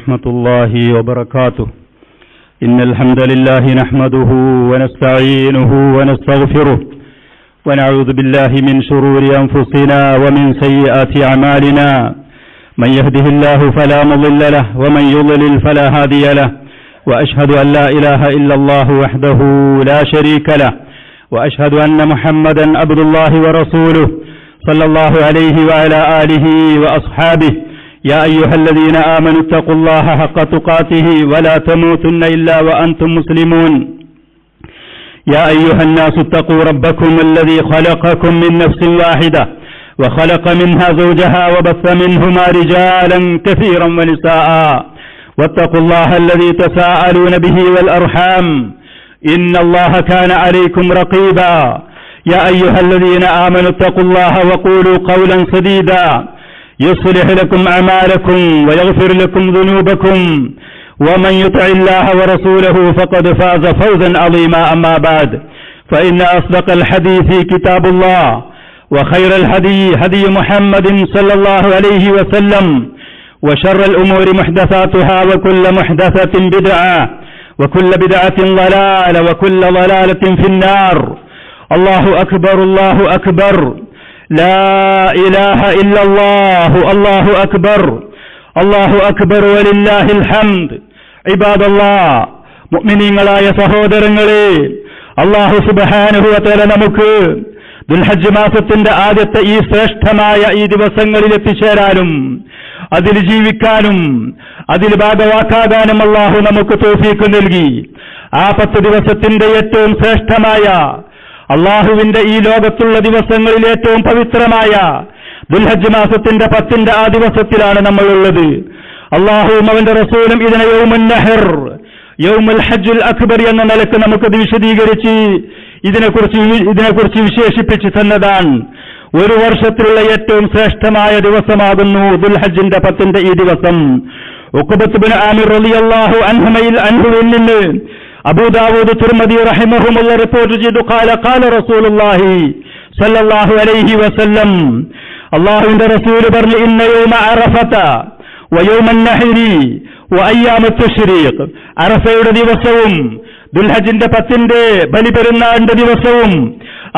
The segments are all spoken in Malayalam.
ورحمة الله وبركاته. إن الحمد لله نحمده ونستعينه ونستغفره ونعوذ بالله من شرور أنفسنا ومن سيئات أعمالنا. من يهده الله فلا مضل له ومن يضلل فلا هادي له. وأشهد أن لا إله إلا الله وحده لا شريك له. وأشهد أن محمدا عبد الله ورسوله صلى الله عليه وعلى آله وأصحابه. يا أيها الذين آمنوا اتقوا الله حق تقاته ولا تموتن إلا وأنتم مسلمون. يا أيها الناس اتقوا ربكم الذي خلقكم من نفس واحدة وخلق منها زوجها وبث منهما رجالا كثيرا ونساء. واتقوا الله الذي تساءلون به والأرحام إن الله كان عليكم رقيبا. يا أيها الذين آمنوا اتقوا الله وقولوا قولا سديدا يصلح لكم أعمالكم ويغفر لكم ذنوبكم ومن يطع الله ورسوله فقد فاز فوزا عظيما. أما بعد فإن أصدق الحديث كتاب الله وخير الهدي هدي محمد صلى الله عليه وسلم وشر الأمور محدثاتها وكل محدثة بدعة وكل بدعة ضلالة وكل ضلالة في النار. الله أكبر الله أكبر لا إله إلا الله الله أكبر الله أكبر ولله الحمد. عباد الله, മുഅ്മിനീങ്ങളായ സഹോദരങ്ങളെ, അല്ലാഹു സുബ്ഹാനഹു വ തആല നമുക്ക് ദുൽഹജ്ജ് മാസത്തിന്റെ ആദ്യത്തെ ഈ ശ്രേഷ്ഠമായ ഈ ദിവസങ്ങളിൽ എത്തിച്ചേരാനും അതിൽ ജീവിക്കാനും അതിൽ ഭാഗവാക്കാകാനും അല്ലാഹു നമുക്ക് തൗഫീഖ് നൽകി. ആ 10 ദിവസത്തിന്റെ ഏറ്റവും ശ്രേഷ്ഠമായ അള്ളാഹുവിന്റെ ഈ ലോകത്തുള്ള ദിവസങ്ങളിൽ ഏറ്റവും പവിത്രമായ ദുൽഹജ്ജ് മാസത്തിന്റെ 10ന്റെ ആ ദിവസത്തിലാണ് നമ്മളുള്ളത്. അള്ളാഹുവും അവന്റെ റസൂലും ഇതിനെ യൗമുൻ നഹർ, യൗമുൽ ഹജ്ജുൽ അക്ബർ എന്ന നിലക്ക് നമുക്കത് വിശദീകരിച്ച് ഇതിനെക്കുറിച്ച് വിശേഷിപ്പിച്ച് തന്നതാണ്. ഒരു വർഷത്തിലുള്ള ഏറ്റവും ശ്രേഷ്ഠമായ ദിവസമാകുന്നു ദുൽഹജ്ജിന്റെ 10ന്റെ ഈ ദിവസം. ഉഖബത്ത് ബിൻ ആമിർ റളിയല്ലാഹു അൻഹുവിൽ നിന്ന് അബൂ ദാവൂദ് തിർമിദി റഹിമഹുമുള്ള റിപ്പോർട്ട് ചെയ്തു, ഖാല റസൂലുള്ളാഹി സ്വല്ലല്ലാഹു അലൈഹി വസല്ലം, അല്ലാഹുവിന്റെ റസൂൽ പറഞ്ഞു, ഇന്ന യൗമ അറഫത വ യൗമൻ നഹരി വ അയ്യാമു തശ്രീഖ്, അറഫയുടെ ദിവസവും ദുൽഹജ്ജിന്റെ 10ന്റെ ബലിപെരുന്നാളിന്റെ ദിവസവും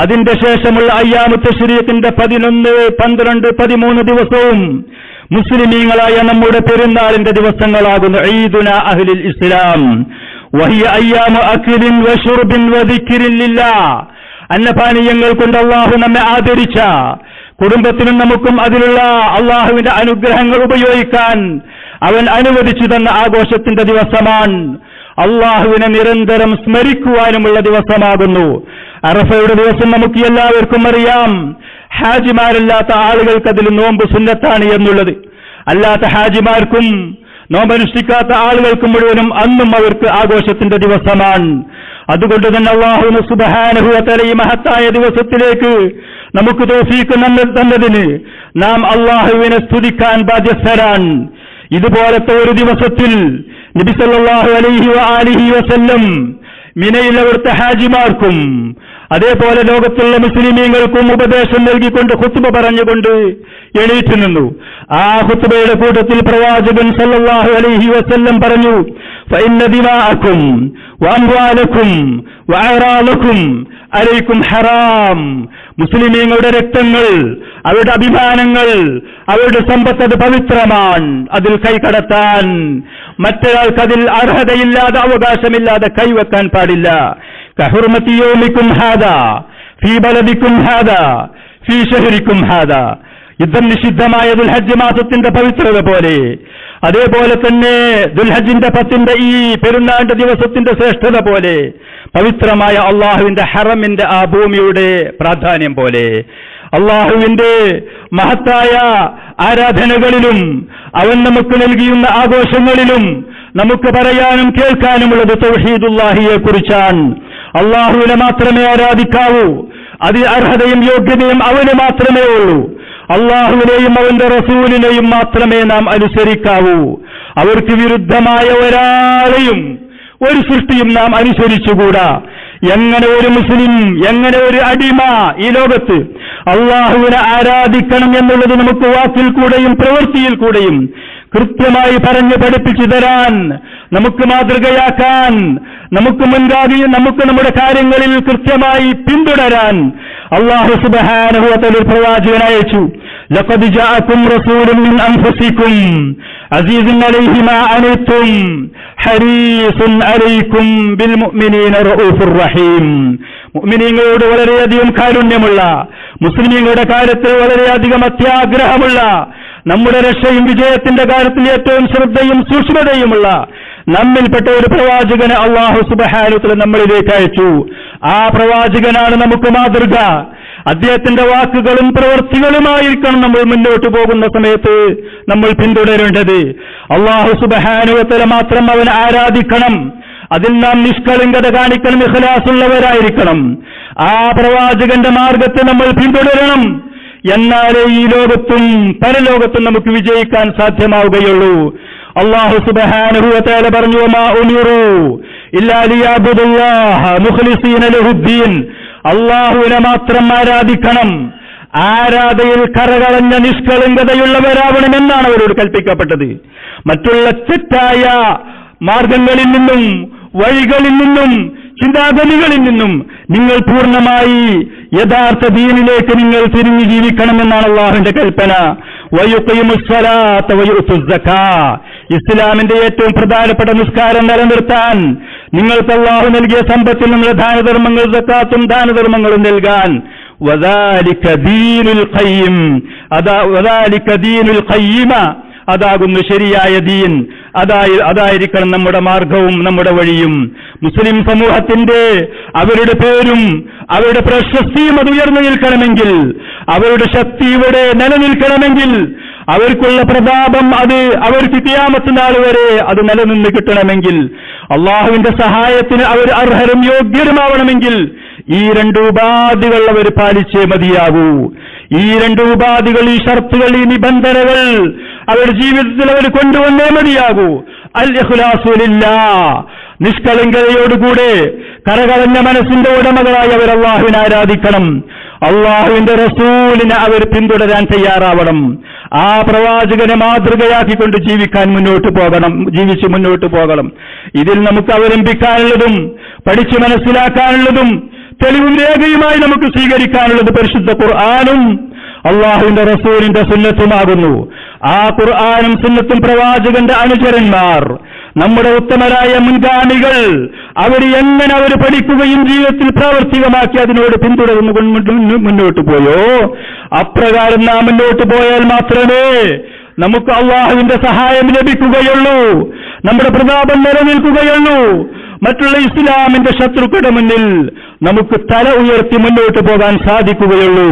അതിന്റെ ശേഷമുള്ള അയ്യാമു തശ്രീഖിന്റെ 11, 12, 13 ദിവസവും മുസ്ലിമീങ്ങളായ നമ്മുടെ പെരുന്നാളിന്റെ ദിവസങ്ങളാകുന്നു. ഈദുന അഹ്ലുൽ ഇസ്ലാം വഹിയ അയ്യാമു അക്ലിൻ വശുർബിൻ വദിക്രിൻ ലില്ലാഹ്, അന്നപാനീയങ്ങൾ കൊണ്ട് അല്ലാഹു നമ്മെ ആദരിച്ച, കുടുംബത്തിനും നമുക്കും അതിലുള്ള അല്ലാഹുവിന്റെ അനുഗ്രഹങ്ങൾ ഉപയോഗിക്കാൻ അവൻ അനുവദിച്ചു തന്ന ആഘോഷത്തിന്റെ ദിവസമാണ്. അല്ലാഹുവിനെ നിരന്തരം സ്മരിക്കുവാനുമുള്ള ദിവസമാകുന്നു. അറഫയുടെ ദിവസം നമുക്ക് എല്ലാവർക്കും അറിയാം, ഹാജിമാരല്ലാത്ത ആളുകൾക്ക് അതിൽ നോമ്പ് സുന്നത്താണ് എന്നുള്ളത്. അല്ലാത്ത ഹാജിമാർക്കും നോമ്പനുഷ്ഠിക്കാത്ത ആളുകൾക്ക് മുഴുവനും അന്നും അവർക്ക് ആഘോഷത്തിന്റെ ദിവസമാണ്. അതുകൊണ്ട് തന്നെ അല്ലാഹു സുബ്ഹാനഹു വ തആല ഈ മഹത്തായ ദിവസത്തിലേക്ക് നമുക്ക് തൗഫീഖ് തന്നതിന് നാം അല്ലാഹുവിനെ സ്തുതിക്കാൻ ബാധ്യസ്ഥരാണ്. ഇതുപോലത്തെ ഒരു ദിവസത്തിൽ നബി സല്ലല്ലാഹു അലൈഹി വ ആലിഹി വസല്ലം മിനയിൽ അവിടുത്തെ ഹാജിമാർക്കും അതേപോലെ ലോകത്തുള്ള മുസ്ലിമീങ്ങൾക്കും ഉപദേശം നൽകിക്കൊണ്ട് ഖുത്ബ പറഞ്ഞുകൊണ്ട് എണീറ്റ് നിന്നു. ആ ഖുത്ബയുടെ കൂട്ടത്തിൽ പ്രവാചകൻ സല്ലല്ലാഹു അലൈഹി വസല്ലം പറഞ്ഞു, ഫഇന്ന ദിമാഅക്കും വഅംവാലക്കും വഅറാലക്കും അലൈക്കും ഹറാം, മുസ്ലിമീങ്ങളുടെ രക്തങ്ങൾ, അവരുടെ അഭിമാനങ്ങൾ, അവരുടെ സമ്പത്ത് അത് പവിത്രമാണ്. അതിൽ കൈകടത്താൻ മറ്റൊരാൾക്ക് അതിൽ അർഹതയില്ലാതെ അവകാശമില്ലാതെ കൈവെക്കാൻ പാടില്ല. കഹുർമതി യൗമിക്കും ഹാദാ ഫീ ബലദിക്കും ഹാദാ ഫീ ശഹരിക്കും ഹാദാ, യുദ്ധം നിഷിദ്ധമായ ദുൽഹജ്ജ് മാസത്തിന്റെ പവിത്രത പോലെ, അതേപോലെ തന്നെ ദുൽഹജ്ജിന്റെ 10ന്റെ ഈ പെരുന്നാളിന്റെ ദിവസത്തിന്റെ ശ്രേഷ്ഠത പോലെ, പവിത്രമായ അള്ളാഹുവിന്റെ ഹറമിന്റെ ആ ഭൂമിയുടെ പ്രാധാന്യം പോലെ, അള്ളാഹുവിന്റെ മഹത്തായ ആരാധനകളിലും അവൻ നമുക്ക് നൽകിയുന്ന ആഘോഷങ്ങളിലും നമുക്ക് പറയാനും കേൾക്കാനുമുള്ളത് തൗഹീദുല്ലാഹിയെ കുറിച്ചാണ്. അള്ളാഹുവിനെ മാത്രമേ ആരാധിക്കാവൂ, അതിൽ അർഹതയും യോഗ്യതയും അവന് മാത്രമേ ഉള്ളൂ. അള്ളാഹുവിനെയും അവന്റെ റസൂലിനെയും മാത്രമേ നാം അനുസരിക്കാവൂ. അവർക്ക് വിരുദ്ധമായ ഒരാളെയും ഒരു സൃഷ്ടിയും നാം അനുസരിച്ചുകൂടാ. എങ്ങനെ ഒരു മുസ്ലിം, എങ്ങനെ ഒരു അടിമ ഈ ലോകത്ത് അള്ളാഹുവിനെ ആരാധിക്കണം എന്നുള്ളത് നമുക്ക് വാക്കിൽ കൂടെയും പ്രവൃത്തിയിൽ കൂടെയും കൃത്യമായി പറഞ്ഞു പഠിപ്പിച്ചു തരാൻ, നമുക്ക് മാതൃകയാക്കാൻ, നമുക്ക് മുൻഗാമി, നമുക്ക് നമ്മുടെ കാര്യങ്ങളിൽ കൃത്യമായി പിന്തുടരാൻ അല്ലാഹു സുബ്ഹാനഹു വ തആല പ്രവാചകനെ അയച്ചു. ലഖദ് ജാഅകും റസൂലുൻ മിൻ അൻഫുസികും അസീസുൻ അലൈഹി മാ അനിത്തും ഹരീസുൻ അലൈക്കും ബിൽ മുഅ്മിനീന റഊഫുർ റഹീം. മുഅ്മിനീങ്ങളോട് വളരെയധികം കാരുണ്യമുള്ള, മുസ്ലിമീങ്ങളുടെ കാര്യത്തിൽ വളരെയധികം അത്യാഗ്രഹമുള്ള, നമ്മുടെ രക്ഷയും വിജയത്തിന്റെ കാര്യത്തിൽ ഏറ്റവും ശ്രദ്ധയും സൂക്ഷ്മതയുമുള്ള നമ്മിൽപ്പെട്ട ഒരു പ്രവാചകനെ അല്ലാഹു സുബ്ഹാനഹു വ തആല നമ്മളിലേക്ക് അയച്ചു. ആ പ്രവാചകനാണ് നമുക്ക് മാതൃക. അദ്ദേഹത്തിന്റെ വാക്കുകളും പ്രവൃത്തികളുമായിരിക്കണം നമ്മൾ മുന്നോട്ട് പോകുന്ന സമയത്ത് നമ്മൾ പിന്തുടരേണ്ടത്. അല്ലാഹു സുബ്ഹാനഹു വ തആല മാത്രം അവനെ ആരാധിക്കണം. അതിൽ നാം നിഷ്കളങ്കത കാണിക്കണം, ഇഖ്ലാസുള്ളവരായിരിക്കണം. ആ പ്രവാചകന്റെ മാർഗത്തെ നമ്മൾ പിന്തുടരണം. എന്നാലേ ഈ ലോകത്തും പരലോകത്തും നമുക്ക് വിജയിക്കാൻ സാധ്യമാവുകയുള്ളൂ. അല്ലാഹു സുബ്ഹാനഹു വ തആല പറഞ്ഞു, വമാ ഉമിറു ഇല്ലാ ലിയഅബ്ദുല്ലാഹ മുഖ്ലിസീന ലഹുദ്ദീൻ. അല്ലാഹുവിനെ മാത്രം ആരാധിക്കണം, ആരാധനയിൽ കറകളഞ്ഞ നിഷ്കളങ്കതയുള്ളവരാവണമെന്നാണ് അവരോട് കൽപ്പിക്കപ്പെട്ടത്. മറ്റുള്ള തെറ്റായ മാർഗങ്ങളിൽ നിന്നും, വഴികളിൽ നിന്നും, ചിന്താഗതികളിൽ നിന്നും നിങ്ങൾ പൂർണ്ണമായി യഥാർത്ഥ ദീനിലേക്ക് നിങ്ങൾ തിരിഞ്ഞു ജീവിക്കണമെന്നാണ് അല്ലാഹുവിന്റെ കൽപ്പന. വയുഖീമുസ്സലാത്ത വയുത്തുസ്സക്കാ. ഇസ്ലാമിന്റെ ഏറ്റവും പ്രധാനപ്പെട്ട നിസ്കാരം നിലനിർത്താൻ നിങ്ങൾക്ക് അല്ലാഹു നൽകിയ സമ്പത്തിൽ നിന്നുള്ള ദാനധർമ്മങ്ങൾ, സക്കാത്തും ദാനധർമ്മങ്ങളും നൽകാൻ. വദാലിക ദീനുൽ ഖയ്യിം. വദാലിക ദീനുൽ ഖയ്യിമ. അതാകുന്നു ശരിയായ ദീൻ. അതായിരിക്കണം നമ്മുടെ മാർഗവും നമ്മുടെ വഴിയും. മുസ്ലിം സമൂഹത്തിന്റെ അവരുടെ പേരും അവരുടെ പ്രശസ്തിയും അത് ഉയർന്നു നിൽക്കണമെങ്കിൽ, അവരുടെ ശക്തി ഇവിടെ നിലനിൽക്കണമെങ്കിൽ, അവർക്കുള്ള പ്രതാപം അത് അവർക്ക് ഖിയാമത്ത് നാൾ വരെ അത് നിലനിന്ന് കിട്ടണമെങ്കിൽ, അള്ളാഹുവിന്റെ സഹായത്തിന് അവർ അർഹരും യോഗ്യരുമാവണമെങ്കിൽ ഈ രണ്ട് ഉപാധികൾ അവർ പാലിച്ചേ മതിയാകൂ. ഈ രണ്ട് ഉപാധികൾ, ഈ ഷർത്തുകൾ, ഈ നിബന്ധനകൾ അവരുടെ ജീവിതത്തിൽ അവർ കൊണ്ടുവന്നേ മതിയാകൂ. അൽ ഇഖ്ലാസു ലില്ലാഹ്. നിഷ്കളങ്കതയോടുകൂടെ കരകളഞ്ഞ മനസ്സിന്റെ ഉടമകളായി അവർ അള്ളാഹുവിനെ ആരാധിക്കണം. അള്ളാഹുവിന്റെ റസൂലിനെ അവർ പിന്തുടരാൻ തയ്യാറാവണം. ആ പ്രവാചകനെ മാതൃകയാക്കിക്കൊണ്ട് ജീവിച്ച് മുന്നോട്ട് പോകണം. ഇതിൽ നമുക്ക് അവലംബിക്കാനുള്ളതും പഠിച്ചു മനസ്സിലാക്കാനുള്ളതും തെളിവും രേഖയുമായി നമുക്ക് സ്വീകരിക്കാനുള്ളത് പരിശുദ്ധ ഖുർആനും അള്ളാഹുവിന്റെ റസൂലിന്റെ സുന്നത്തുമാകുന്നു. ആ ഖുർആനും സുന്നത്തും പ്രവാചകന്റെ അനുചരന്മാർ, നമ്മുടെ ഉത്തമരായ മുൻഗാമികൾ, എങ്ങനെ അവർ പഠിക്കുകയും ജീവിതത്തിൽ പ്രാവർത്തികമാക്കി അതിനോട് പിന്തുടർന്നു മുന്നോട്ട് പോയോ, അപ്രകാരം നാം മുന്നോട്ട് പോയാൽ മാത്രമേ നമുക്ക് അള്ളാഹുവിന്റെ സഹായം ലഭിക്കുകയുള്ളൂ, നമ്മുടെ പ്രതാപം നിലനിൽക്കുകയുള്ളൂ. മറ്റുള്ള ഇസ്ലാമിന്റെ ശത്രുക്കളുടെ മുന്നിൽ നമുക്ക് തല ഉയർത്തി മുന്നോട്ട് പോകാൻ സാധിക്കുകയുള്ളൂ.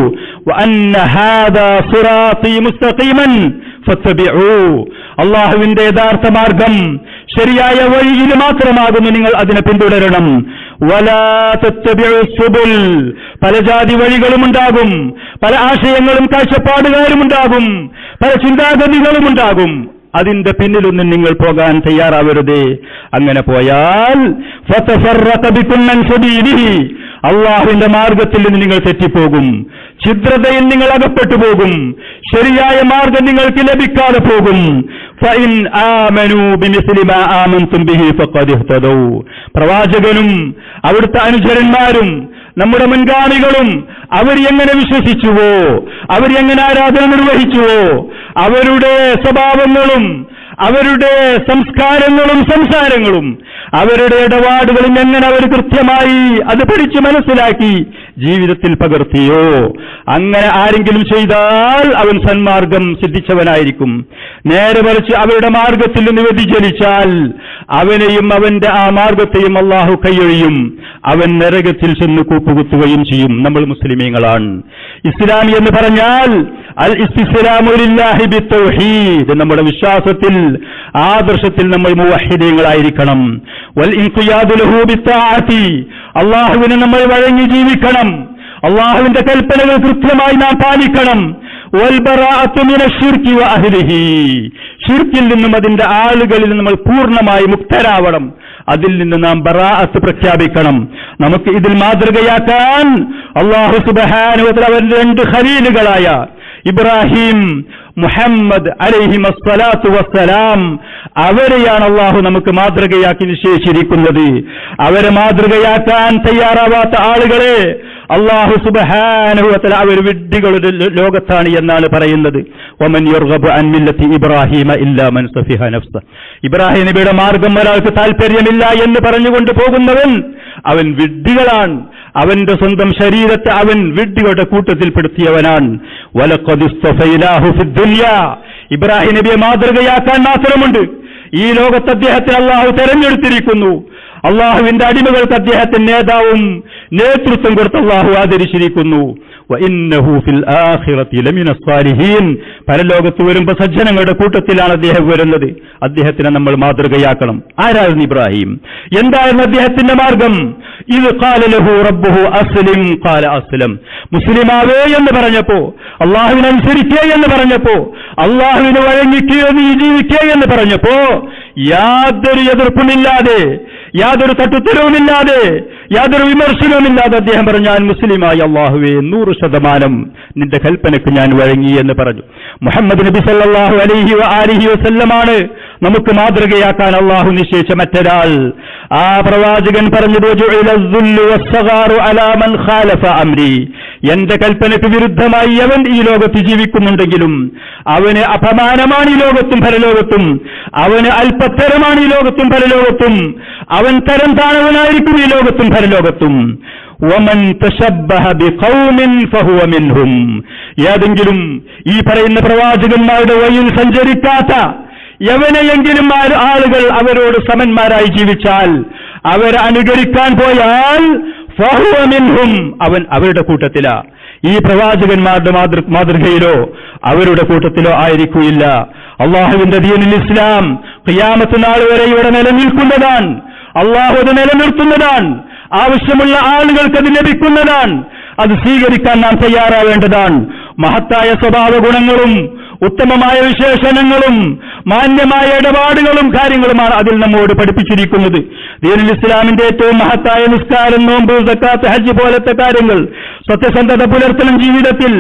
വഅന്ന ഹാദാ സിറാത്തി മുസ്തഖീമൻ ഫത്തബിഊ. അള്ളാഹുവിന്റെ യഥാർത്ഥ മാർഗം ശരിയായ വഴിയിൽ മാത്രമാകുന്നു, നിങ്ങൾ അതിനെ പിന്തുടരണം. വലാ തത്തബിഉ സുബുൽ. പല ജാതി വഴികളുമുണ്ടാകും, പല ആശയങ്ങളും കാഴ്ചപ്പാടുകാരുമുണ്ടാകും, പല ചിന്താഗതികളുമുണ്ടാകും. അതിന്റെ പിന്നിലൊന്നും നിങ്ങൾ പോകാൻ തയ്യാറാവരുത്. അങ്ങനെ പോയാൽ ഫതഫറഖ ബികും അൻ സബീലിഹി. അള്ളാഹുവിന്റെ മാർഗത്തിൽ നിന്ന് നിങ്ങൾ തെറ്റിപ്പോകും, ഛിദ്രതയിൽ നിങ്ങൾ അകപ്പെട്ടു പോകും, ശരിയായ മാർഗം നിങ്ങൾക്ക് ലഭിക്കാതെ പോകും. ഫഇൻ ആമനൂ ബിമിസ്ലി മാ ആമൻതും ബിഹി ഫഖദ് ഇഹ്തദൗ. പ്രവാചകനും അവിടുത്തെ അനുചരന്മാരും നമ്മുടെ മുൻഗാമികളും അവർ എങ്ങനെ വിശ്വസിച്ചുവോ, അവർ എങ്ങനെ ആരാധന നിർവഹിച്ചുവോ, അവരുടെ സ്വഭാവങ്ങളും അവരുടെ സംസ്കാരങ്ങളും സംസാരങ്ങളും അവരുടെ ഇടപാടുകളും എങ്ങനെ അവർ കൃത്യമായി അത് പഠിച്ച് മനസ്സിലാക്കി ജീവിതത്തിൽ പകർത്തിയോ, അങ്ങനെ ആരെങ്കിലും ചെയ്താൽ അവൻ സന്മാർഗം സിദ്ധിച്ചവനായിരിക്കും. നേരെ മറിച്ച് അവരുടെ മാർഗത്തിൽ നിന്ന് വ്യതിചലിച്ചാൽ അവനെയും അവന്റെ ആ മാർഗത്തെയും അള്ളാഹു കൈയൊഴിയും, അവൻ നരകത്തിൽ ചെന്ന് കൂപ്പുകുത്തുകയും ചെയ്യും. നമ്മൾ മുസ്ലിമീങ്ങളാണ്. ഇസ്ലാമി എന്ന് പറഞ്ഞാൽ അൽ ഇസ്തിസ്ലാമു ലില്ലാഹി ബിത്തൗഹീദ്. നമ്മുടെ വിശ്വാസത്തിൽ, ആദർശത്തിൽ നമ്മൾ മുവഹ്ഹിദീങ്ങളായിരിക്കണം. വൽ ഇൻഖിയാദു ലഹു ബിത്താഅതി. അള്ളാഹുവിനെ നമ്മൾ വഴങ്ങി ജീവിക്കണം, അള്ളാഹുവിന്റെ കൽപ്പനകൾ കൃത്യമായി നാം പാലിക്കണം. വൽ ബറാഅതു മിനശ്ശിർക്കി വഅഹ്ലിഹി. ശിർക്കിൽ നിന്നും അതിന്റെ ആളുകളിൽ നമ്മൾ പൂർണ്ണമായി മുക്തരാവണം. അതിൽ നിന്ന് നാം ബറാഅത്ത് പ്രഖ്യാപിക്കണം. നമുക്ക് ഇതിൽ മാതൃകയാക്കാൻ അല്ലാഹു സുബ്ഹാനഹു വ തആല അവന്റെ രണ്ട് ഖലീലുകളായ ഇബ്രാഹിം മുഹമ്മദ് അലൈഹിമസ്സലാത്തു വസ്സലാം, അവരെയാണ് അള്ളാഹു നമുക്ക് മാതൃകയാക്കി നിശ്ചയിച്ചിരിക്കുന്നത്. അവരെ മാതൃകയാക്കാൻ തയ്യാറാവാത്ത ആളുകളെ അല്ലാഹു സുബ്ഹാനഹു വ തആല അവർ വിഡ്ഢികളുടെ ലോകത്താണ് എന്നാണ് പറയുന്നത്. വമൻ യർഗബു അൻ മില്ലത്തി ഇബ്രാഹീമ ഇല്ലാ മൻ സഫിഹ നഫ്സ. ഇബ്രാഹിം നബിയുടെ മാർഗം ഒരാൾക്ക് താല്പര്യമില്ല എന്ന് പറഞ്ഞുകൊണ്ട് പോകുന്നവൻ അവൻ വിഡ്ഢികളാണ്. അവന്റെ സ്വന്തം ശരീരത്തെ അവൻ വിഡ്ഢികളുടെ കൂട്ടത്തിൽപ്പെടുത്തിയവനാണ്. വലഖദ് ഇസ്തഫൈനാഹു ഫിദ്ദുനിയ. ഇബ്രാഹിം നബിയെ മാതൃകയാക്കാൻ മാത്രമുണ്ട്. ഈ ലോകത്ത് അദ്ദേഹത്തെ അല്ലാഹു തെരഞ്ഞെടുത്തിരിക്കുന്നു. അള്ളാഹുവിന്റെ അടിമകൾക്ക് അദ്ദേഹത്തിന് നേതാവും നേതൃത്വം കൊടുത്ത് അള്ളാഹു ആദരിച്ചിരിക്കുന്നു. വഇന്നഹു ഫിൽ ആഖിറതി ലമിന സ്സാലിഹീൻ. പരലോകത്ത് വരുമ്പോൾ സജ്ജനങ്ങളുടെ കൂട്ടത്തിലാണ് അദ്ദേഹം വരുന്നത്. അദ്ദേഹത്തിനെ നമ്മൾ മാതൃകയാക്കണം. ആരായിരുന്നു ഇബ്രാഹിം? എന്തായിരുന്നു അദ്ദേഹത്തിന്റെ മാർഗം? ഇത് ഖാല ലഹു റബ്ബുഹു അസ്ലിം ഖാല അസ്ലം. മുസ്ലിമാവേ എന്ന് പറഞ്ഞപ്പോ, അള്ളാഹുവിനനുസരിക്കേ എന്ന് പറഞ്ഞപ്പോ, അള്ളാഹുവിന് വഴങ്ങിക്കോ നീ ജീവിക്കേ എന്ന് പറഞ്ഞപ്പോ യാതൊരു എതിർപ്പുമില്ലാതെ, യാതൊരു തട്ടുത്തരവുമില്ലാതെ, യാതൊരു വിമർശനവുമില്ലാതെ അദ്ദേഹം പറഞ്ഞു, ഞാൻ മുസ്ലിമായി അള്ളാഹുവേ 100% നിന്റെ കൽപ്പനയ്ക്ക് ഞാൻ വഴങ്ങി എന്ന് പറഞ്ഞു. മുഹമ്മദ് നബി സല്ലല്ലാഹു അലൈഹി വസല്ലമാണ് നമുക്ക് മാതൃകയാക്കാൻ അള്ളാഹു നിശ്ചയിച്ച മറ്റൊരാൾ. ആ പ്രവാചകൻ പറഞ്ഞത് എന്റെ കൽപ്പനയ്ക്ക് വിരുദ്ധമായി അവൻ ഈ ലോകത്ത് ജീവിക്കുന്നുണ്ടെങ്കിലും അവന് അപമാനമാണ് ഈ ലോകത്തും പരലോകത്തും, അവന് അല്പത്തരമാണ് ഈ ലോകത്തും പരലോകത്തും, അവൻ തരം താണവനായിരിക്കും ഈ ലോകത്തും പരലോകത്തും. വമൻ തശബ്ബഹ ബിഖൗമിൻ ഫഹുവ മിൻഹും. ഏതെങ്കിലും ഈ പറയുന്ന പ്രവാചകന്മാരുടെ വഴിയിൽ സഞ്ചരിക്കാത്ത എവനെയെങ്കിലും ആളുകൾ അവരോട് സമന്മാരായി ജീവിച്ചാൽ, അവരെ അനുകരിക്കാൻ പോയാൽ ഫഹുവ മിൻഹും, അവൻ അവരുടെ കൂട്ടത്തിലാ. ഈ പ്രവാചകന്മാരുടെ മാതൃകയിലോ അവരുടെ കൂട്ടത്തിലോ ആയിരിക്കില്ല. അള്ളാഹുവിന്റെ ദീനുൽ ഇസ്ലാം ഖിയാമത്ത് നാൾ വരെ ഇവിടെ നിലനിൽക്കുന്നതാണ്. അള്ളാഹു അത് നിലനിർത്തുന്നതാണ്. ആവശ്യമുള്ള ആളുകൾക്ക് അത് ലഭിക്കുന്നതാണ്. അത് സ്വീകരിക്കാൻ നാം തയ്യാറാവേണ്ടതാണ്. മഹത്തായ സ്വഭാവ ഗുണങ്ങളും ഉത്തമമായ വിശേഷണങ്ങളും മാന്യമായ ഇടപാടുകളും കാര്യങ്ങളുമാണ് അതിൽ നമ്മോട് പഠിപ്പിച്ചിരിക്കുന്നത്. ദീനുൽ ഇസ്ലാമിന്റെ ഏറ്റവും മഹത്തായ നിസ്കാരം, നോമ്പ്, സക്കാത്ത്, ഹജ്ജ് പോലത്തെ കാര്യങ്ങൾ, സത്യസന്ധത പുലർത്തണം ജീവിതത്തിൽ,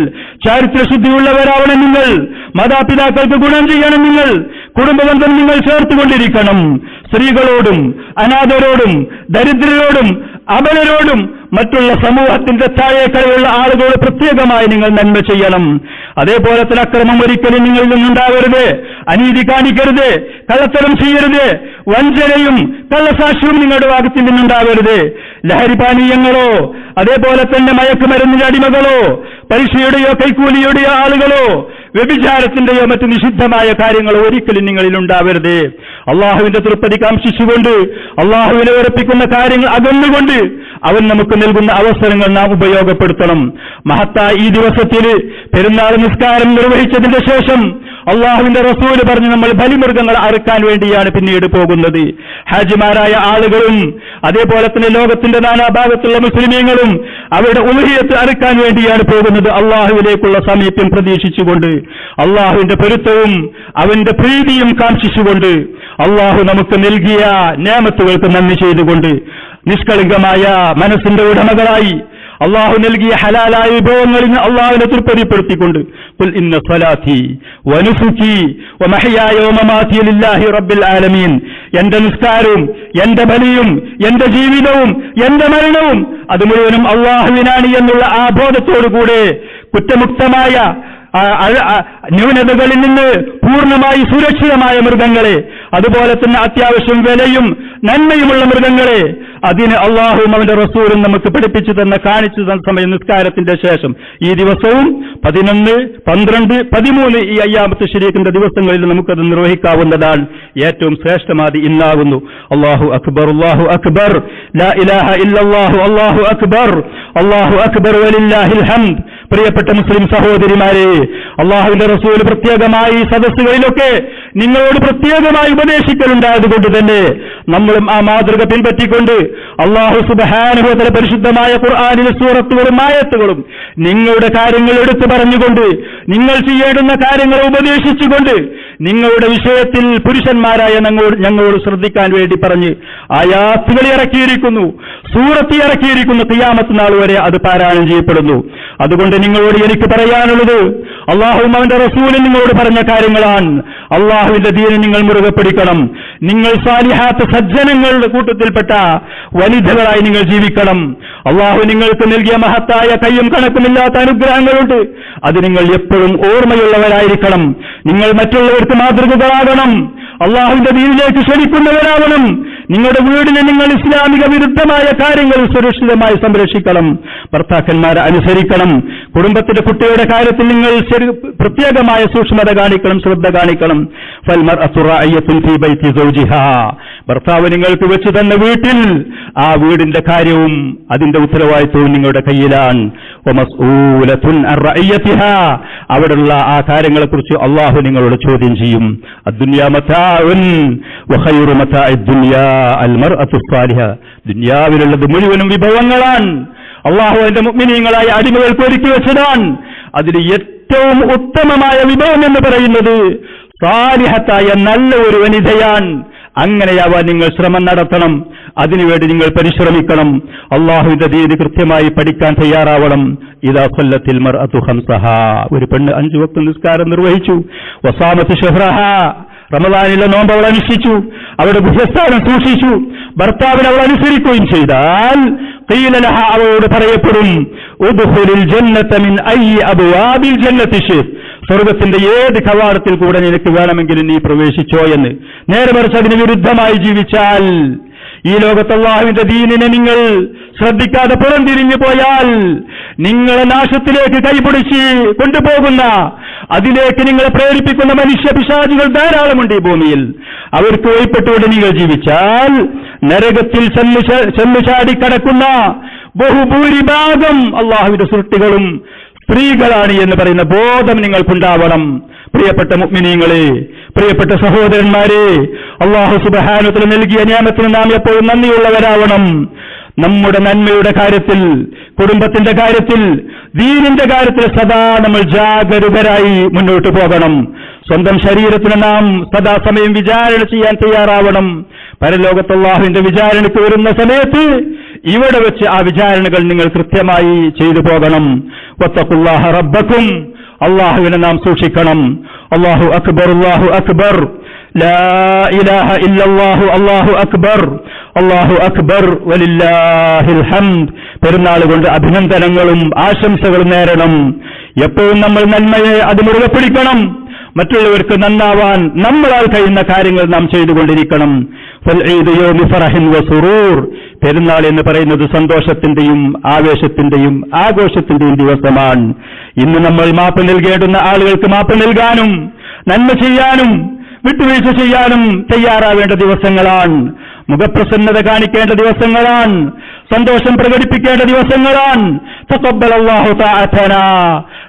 ചാരിത്രശുദ്ധിയുള്ളവരാവണം നിങ്ങൾ, മാതാപിതാക്കൾക്ക് ഗുണം ചെയ്യണം നിങ്ങൾ, കുടുംബബന്ധം നിങ്ങൾ ചേർത്തുകൊണ്ടിരിക്കണം. സ്ത്രീകളോടും അനാഥരോടും ദരിദ്രരോടും അബലരോടും മറ്റുള്ള സമൂഹത്തിന്റെ താഴേക്കടയുള്ള ആളുകളോട് പ്രത്യേകമായി നിങ്ങൾ നന്മ ചെയ്യണം. അതേപോലെ തന്നെ അക്രമം ഒരിക്കലും നിങ്ങളിൽ നിന്നുണ്ടാവരുത്, അനീതി കാണിക്കരുത്, കള്ളത്തരം ചെയ്യരുത്, വഞ്ചനയും കള്ളസാക്ഷ്യവും നിങ്ങളുടെ ഭാഗത്തിൽ നിന്നുണ്ടാവരുത്. ലഹരിപാനീയങ്ങളോ അതേപോലെ തന്നെ മയക്കുമരുന്നിന്റെ അടിമകളോ പലിശയുടെയോ കൈക്കൂലിയുടെയോ ആളുകളോ വ്യഭിചാരത്തിന്റെയോ മറ്റു നിഷിദ്ധമായ കാര്യങ്ങളോ ഒരിക്കലും നിങ്ങളിൽ ഉണ്ടാവരുത്. അള്ളാഹുവിന്റെ തൃപ്തി കാംക്ഷിച്ചുകൊണ്ട് അള്ളാഹുവിനെ ഉറപ്പിക്കുന്ന കാര്യങ്ങൾ അകന്നുകൊണ്ട് അവൻ നമുക്ക് നൽകുന്ന അവസരങ്ങൾ നാം ഉപയോഗപ്പെടുത്തണം. മഹത്തായ ഈ ദിവസത്തിൽ പെരുന്നാൾ നിസ്കാരം നിർവഹിച്ചതിന്റെ ശേഷം അള്ളാഹുവിന്റെ റസൂല് പറഞ്ഞ് നമ്മൾ ബലിമൃഗങ്ങൾ അറുക്കാൻ വേണ്ടിയാണ് പിന്നീട് പോകുന്നത്. ഹാജിമാരായ ആളുകളും അതേപോലെ തന്നെ ലോകത്തിന്റെ നാനാഭാഗത്തുള്ള മുസ്ലിമീങ്ങളും അവരുടെ ഉളുഹിയത്ത് അറുക്കാൻ വേണ്ടിയാണ് പോകുന്നത്. അള്ളാഹുവിലേക്കുള്ള സമീപ്യം പ്രതീക്ഷിച്ചുകൊണ്ട്, അള്ളാഹുവിന്റെ പൊരുത്തവും അവന്റെ പ്രീതിയും കാംക്ഷിച്ചുകൊണ്ട്, അള്ളാഹു നമുക്ക് നൽകിയ നിഅമത്തുകൾക്ക് നന്ദി ചെയ്തുകൊണ്ട്, നിഷ്കളങ്കമായ മനസ്സിന്റെ ഉടമകളായി അള്ളാഹു നൽകിയ ഹലാലായ വിഭവങ്ങളിൽ അള്ളാഹുവിനെ തൃപ്തിപ്പെടുത്തിക്കൊണ്ട് ഖുൽ ഇന്ന സ്വലാത്തി വനുസുകി വമഹ്യായ വമമാതി ലില്ലാഹി റബ്ബിൽ ആലമീൻ, എന്റെ നിസ്കാരവും എന്റെ ബലിയും എന്റെ ജീവിതവും എന്റെ മരണവും അത് മുഴുവനും അള്ളാഹുവിനാണ് എന്നുള്ള ആ ബോധത്തോടുകൂടെ കുറ്റമുക്തമായ ന്യൂനതകളിൽ നിന്ന് പൂർണ്ണമായി സുരക്ഷിതമായ മൃഗങ്ങളെ, അതുപോലെ തന്നെ അത്യാവശ്യം വിലയും നന്മയുമുള്ള മൃഗങ്ങളെ, അതിന് അള്ളാഹുവും അവന്റെ റസൂലും നമുക്ക് പഠിപ്പിച്ചു തന്ന കാണിച്ചു തന്ന സമയം നിസ്കാരത്തിന്റെ ശേഷം ഈ ദിവസവും 11, 12, 13 ഈ അയ്യാമത്ത് ശരീഅത്തിന്റെ ദിവസങ്ങളിൽ നമുക്കത് നിർവഹിക്കാവുന്നതാണ്. ഏറ്റവും ശ്രേഷ്ഠമാതി ഇന്നാകുന്നു. അല്ലാഹു അക്ബർ, അല്ലാഹു അക്ബർ, ലാ ഇലാഹ ഇല്ലല്ലാഹു, അല്ലാഹു അക്ബർ, അല്ലാഹു അക്ബർ വലില്ലാഹിൽ ഹംദ്. പ്രിയപ്പെട്ട മുസ്ലിം സഹോദരിമാരെ, അള്ളാഹുവിന്റെ റസൂൽ പ്രത്യേകമായി സദസ്സുകളിലൊക്കെ നിങ്ങളോട് പ്രത്യേകമായി ഉപദേശിക്കലുണ്ടായതുകൊണ്ട് തന്നെ നമ്മളും ആ മാതൃക പിൻപറ്റിക്കൊണ്ട് അല്ലാഹു സുബ്ഹാനഹു വ തആല പരിശുദ്ധമായ ഖുർആനിലെ സൂറത്തുകളും ആയത്തുകളും നിങ്ങളുടെ കാര്യങ്ങൾ എടുത്തു പറഞ്ഞുകൊണ്ട്, നിങ്ങൾ ചെയ്യേണ്ടുന്ന കാര്യങ്ങളെ ഉപദേശിച്ചുകൊണ്ട്, നിങ്ങളുടെ വിഷയത്തിൽ പുരുഷന്മാരായ ഞങ്ങളോട് ശ്രദ്ധിക്കാൻ വേണ്ടി പറഞ്ഞ് ആയാത്തുകൾ ഇറക്കിയിരിക്കുന്നു, സൂറത്ത് ഇറക്കിയിരിക്കുന്നു. ഖിയാമത്ത് നാൾ വരെ അത് പാരായണം ചെയ്യപ്പെടുന്നു. അതുകൊണ്ട് നിങ്ങളോട് എനിക്ക് പറയാനുള്ളത്, അല്ലാഹുവും അവന്റെ റസൂലും നിങ്ങളോട് പറഞ്ഞ കാര്യങ്ങളാണ്. അല്ലാഹുവിന്റെ ദീനിനെ നിങ്ങൾ മുറുകെ പിടിക്കണം. നിങ്ങൾ സാലിഹാത്ത് സജ്ജനങ്ങളുടെ കൂട്ടത്തിൽപ്പെട്ട വനിതകളായി നിങ്ങൾ ജീവിക്കണം. അല്ലാഹു നിങ്ങൾക്ക് നൽകിയ മഹത്തായ കയ്യും കണക്കുമില്ലാത്ത അനുഗ്രഹങ്ങളുണ്ട്. അത് നിങ്ങൾ എപ്പോഴും ഓർമ്മയുള്ളവരായിരിക്കണം. നിങ്ങൾ മറ്റുള്ളവർക്ക് മാതൃകകളാകണം. അല്ലാഹുവിന്റെ ദീനിലേക്ക് ക്ഷണിക്കുന്നവരാവണം. നിങ്ങളുടെ വീടിനെ നിങ്ങൾ ഇസ്ലാമിക വിരുദ്ധമായ കാര്യങ്ങൾ സുരക്ഷിതമായി സംരക്ഷിക്കണം. ഭർത്താക്കന്മാരെ അനുസരിക്കണം. കുടുംബത്തിന്റെ കുട്ടിയുടെ കാര്യത്തിൽ നിങ്ങൾ പ്രത്യേകമായ സൂക്ഷ്മത കാണിക്കണം, ശ്രദ്ധ കാണിക്കണം. ഫൽമർഅതു റാഇയത്തുൻ ഫീ ബൈതി സൗജിഹാ, ഭർത്താവ് നിങ്ങൾക്ക് വെച്ച് തന്ന വീട്ടിൽ ആ വീടിന്റെ കാര്യവും അതിന്റെ ഉത്തരവാദിത്വവും നിങ്ങളുടെ കയ്യിലാണ്. വമസ്ഊലത്തുൻ അൻ റഅയ്യതിഹാ, അവിടെയുള്ള ആ കാര്യങ്ങളെക്കുറിച്ച് അല്ലാഹു നിങ്ങളോട് ചോദ്യം ചെയ്യും. അദ്ദുനിയാ മതാഉൻ വഖൈറു മതാഇദ് ദുനിയാ അൽ മർഅതു സ്സാലിഹ, ദുനിയാവിലുള്ളത് മുഴുവനും വിഭവങ്ങളാണ്. അല്ലാഹു അതിന്റെ മുഅ്മിനീങ്ങളായ അടിമകൾക്ക് ഒരുക്കി വെച്ചതാണ്. അതിൽ ഏറ്റവും ഉത്തമമായ വിഭവം എന്ന് പറയുന്നത് സാലിഹത്തായ നല്ല ഒരു വനിതയാണ്. അങ്ങനെയാവാൻ നിങ്ങൾ ശ്രമം നടത്തണം. അതിനുവേണ്ടി നിങ്ങൾ പരിശ്രമിക്കണം. അല്ലാഹുവിന്റെ ദീന് കൃത്യമായി പഠിക്കാൻ തയ്യാറാവണം. ഇദാ സല്ലത്തിൽ മർഅതു ഖംസഹാ, ഒരു പെണ്ണ് 5 വക്ത് നിസ്കാരം നിർവഹിച്ചു. വസാമത്ത് ശഹ്റഹാ, റമദാനിലെ നോമ്പ് അവൾ അനുഷ്ഠിച്ചു. അവരുടെ ഗുഹ്യസ്ഥാനം സൂക്ഷിച്ചു. ഭർത്താവിനെ അവൾ അനുസരിക്കുകയും ചെയ്താൽ ഖീല ലഹാ, അവളോട് പറയപ്പെടും ഉദ്ഖുലിൽ ജന്നത മിൻ അയ്യി അബ്വാബിൽ ജന്നതി ശിഅ്ത, സ്വർഗത്തിന്റെ ഏത് കവാടത്തിൽ കൂടെ നിനക്ക് വേണമെങ്കിലും നീ പ്രവേശിച്ചോ എന്ന്. നേരെ മറിച്ച് അതിന് വിരുദ്ധമായി ജീവിച്ചാൽ, ഈ ലോകത്ത് അല്ലാഹുവിന്റെ ദീനിനെ നിങ്ങൾ ശ്രദ്ധിക്കാതെ പുറംതിരിഞ്ഞു പോയാൽ, നിങ്ങളെ നാശത്തിലേക്ക് കൈപിടിച്ച് കൊണ്ടുപോകുന്ന, അതിലേക്ക് നിങ്ങളെ പ്രേരിപ്പിക്കുന്ന മനുഷ്യ പിശാചുകൾ ധാരാളമുണ്ട് ഈ ഭൂമിയിൽ. അവർക്ക് വഴിപ്പെട്ടുകൊണ്ട് നിങ്ങൾ ജീവിച്ചാൽ നരകത്തിൽ ചെന്നു ചാടിക്കടക്കുന്ന ബഹുഭൂരിഭാഗം അല്ലാഹുവിന്റെ സൃഷ്ടികളും സ്ത്രീകളാണ് എന്ന് പറയുന്ന ബോധം നിങ്ങൾക്കുണ്ടാവണം. പ്രിയപ്പെട്ട മുഅ്മിനീങ്ങളെ, പ്രിയപ്പെട്ട സഹോദരന്മാരെ, അല്ലാഹു സുബ്ഹാനഹു വ തആല നൽകിയ നിഅമത്തിന് നാം എപ്പോഴും നന്ദിയുള്ളവരാവണം. നമ്മുടെ നന്മയുടെ കാര്യത്തിൽ, കുടുംബത്തിന്റെ കാര്യത്തിൽ, ദീനിന്റെ കാര്യത്തിൽ സദാ നമ്മൾ ജാഗരൂകരായി മുന്നോട്ട് പോകണം. സ്വന്തം ശരീരത്തിന് നാം സദാസമയം വിചാരണ ചെയ്യാൻ തയ്യാറാവണം. പരലോകത്ത് അല്ലാഹുവിന്റെ വിചാരണയ്ക്ക് വരുന്ന സമയത്ത് ഇവിടെ വെച്ച് ആ വിചാരണകൾ നിങ്ങൾ കൃത്യമായി ചെയ്തു പോകണം. വത്തഖുല്ലാഹ റബ്ബക്കും, അല്ലാഹുവിനെ നാം സൂക്ഷിക്കണം. അല്ലാഹു അക്ബർ, അല്ലാഹു അക്ബർ, ലാ ഇലാഹ ഇല്ലല്ലാഹു, അല്ലാഹു അക്ബർ, അല്ലാഹു അക്ബർ, വലില്ലാഹിൽ ഹംദ്. പെരുന്നാൾ കൊണ്ട് അഭിനന്ദനങ്ങളും ആശംസകളും നേരണം. എപ്പോഴും നമ്മൾ നന്മയെ അത് മുറുകെ പിടിക്കണം. മറ്റുള്ളവർക്ക് നന്നാവാൻ നമ്മളാൽ കഴിയുന്ന കാര്യങ്ങൾ നാം ചെയ്തുകൊണ്ടിരിക്കണം. ഫൽഈദു യൗമു ഫറഹിൻ വസുറൂർ, പെരുന്നാൾ എന്ന് പറയുന്നത് സന്തോഷത്തിന്റെയും ആവേശത്തിന്റെയും ആഘോഷത്തിന്റെയും ദിവസമാണ്. ഇന്ന് നമ്മൾ മാപ്പ് നൽകേണ്ടുന്ന ആളുകൾക്ക് മാപ്പ് നൽകാനും നന്മ ചെയ്യാനും വിട്ടുവീഴ്ച ചെയ്യാനും തയ്യാറാവേണ്ട ദിവസങ്ങളാണ്. മുഖപ്രസന്നത കാണിക്കേണ്ട ദിവസങ്ങളാണ്. സന്തോഷം പ്രകടിപ്പിക്കേണ്ട ദിവസങ്ങളാണ്. തഖബ്ബലല്ലാഹു തആതനാ,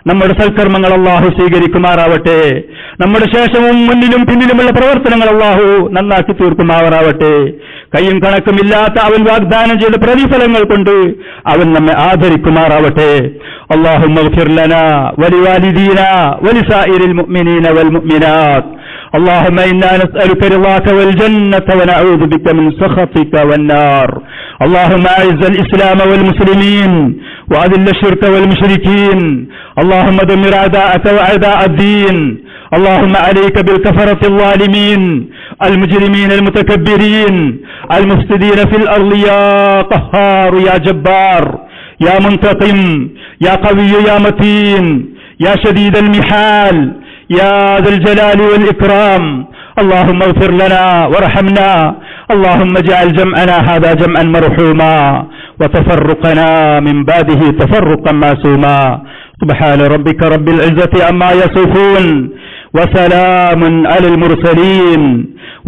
നമ്മുടെ സൽക്കർമ്മങ്ങൾ അല്ലാഹു സ്വീകരിക്കുമാറാവട്ടെ. നമ്മുടെ ശേഷവും മുന്നിലും പിന്നിലുമുള്ള പ്രവർത്തനങ്ങൾ അല്ലാഹു നന്നാക്കി തീർക്കുമാറാവട്ടെ. കയ്യും കണക്കുമില്ലാത്ത അവൻ വാഗ്ദാനം ചെയ്ത പ്രതിഫലങ്ങൾ കൊണ്ട് അവൻ നമ്മെ ആദരിക്കുമാറാവട്ടെ. അല്ലാഹുമ്മ ഗ്ഫിർ ലനാ വലിവാലിദീനാ വലിസായിരിൽ മുഅ്മിനീന വൽ മുഅ്മിനാത്ത്. اللهم إنا نسألك رضاك والجنة ونعوذ بك من سخطك والنار. اللهم أعز الإسلام والمسلمين وأذل الشرك والمشركين. اللهم دمر أعداءك وأعداء الدين. اللهم عليك بالكفرة الظالمين المجرمين المتكبرين المفسدين في الأرض يا قهار يا جبار يا منتقم يا قوي يا متين يا شديد المحال يا ذا الجلال والإكرام. اللهم اغفر لنا وارحمنا. اللهم اجعل جمعنا هذا جمعا مرحوما وتفرقنا من بعده تفرقا معصوما. سبحان ربك رب العزة عما يصفون وسلام على المرسلين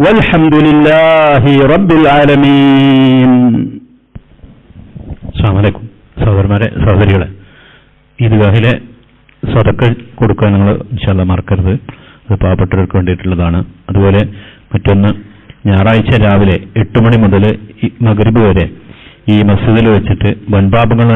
والحمد لله رب العالمين. السلام عليكم. സഹോദരന്മാരെ, സഹോദരികളെ, ഈദ്ഗാഹിലെ സദക്ക കൊടുക്കാൻ നിങ്ങൾ ഇൻഷാ അല്ലാഹ് മറക്കരുത്. അത് പാവപ്പെട്ടവർക്ക് വേണ്ടിയിട്ടുള്ളതാണ്. അതുപോലെ മറ്റൊന്ന്, ഞായറാഴ്ച രാവിലെ 8 മണി മുതൽ മഗ്രിബ് വരെ ഈ മസ്ജിദിൽ വെച്ചിട്ട് വൻപാപങ്ങൾ